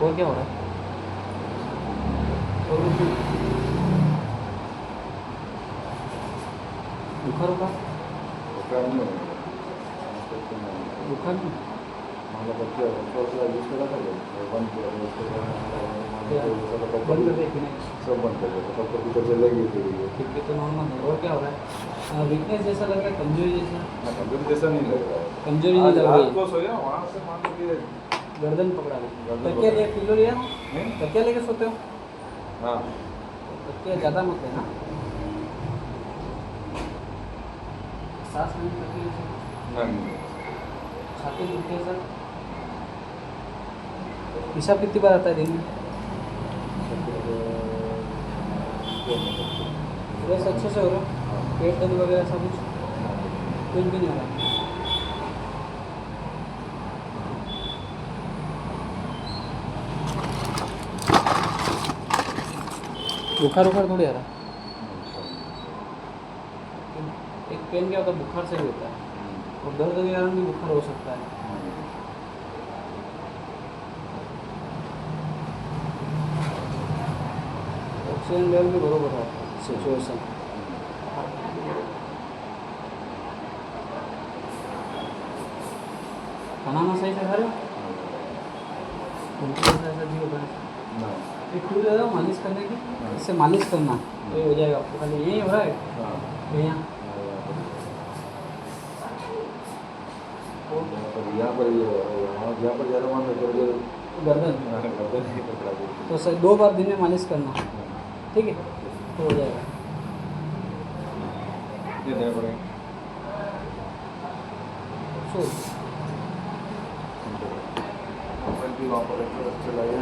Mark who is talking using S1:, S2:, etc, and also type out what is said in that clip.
S1: और क्या हो रहा है? और कुछ नहीं? बुखार होगा?
S2: बुखार नहीं होगा।
S1: बुखार नहीं?
S2: मतलब बच्चे थोड़ा यूज करा था बंद किया उसके
S1: क्या? बंद कर दे कि नहीं?
S2: सब बंद कर दिया तब तो पीछे चलेगी फिर ये।
S1: ठीक है तो नॉर्मल है। और क्या हो रहा है? वीकनेस जैसा लग रहा है, कमजोरी जैसा?
S2: कमजोरी जैसा नहीं लग रहा है।
S1: कमजोरी नहीं लग
S2: रात
S1: रही?
S2: को सोया वहाँ से मान लो कि
S1: गर्दन पकड़ा ले।
S2: गर्दन
S1: तकिया
S2: पकड़ा।
S1: ले, पिलो लिया?
S2: हैं?
S1: तकिया लेके सोते हो?
S2: हाँ
S1: तकिया ज़्यादा मत लेना। सांस लेने में तकलीफ है?
S2: नहीं
S1: छाती दुखती है सर? पेशाब कितनी बार आता है दिन में? फ्रेश अच्छे से हो रहा है? पेट दर्द वगैरह सब कुछ भी नहीं हो रहा? बुखार उखार थोड़ी आ रहा? एक पेन क्या होता है, बुखार से भी होता है, और दर्द के कारण भी बुखार हो सकता है। ऑक्सीजन लेवल भी बरोबर है सिचुएशन। खाना ना सही से खा रहे हो? उल्टी ऐसा भी होता है? एक खुद दे दो मालिश करने की, इससे मालिश करना तो ये हो जाएगा आपको। खाली यही हो रहा है यहाँ?
S2: यहाँ पर ज़्यादा मान लो
S1: गर्दन? तो सर 2 बार दिन में मालिश करना, ठीक है, तो हो जाएगा।
S2: ये देना पड़ेगा।
S1: सो
S2: वहाँ पर चलाइए।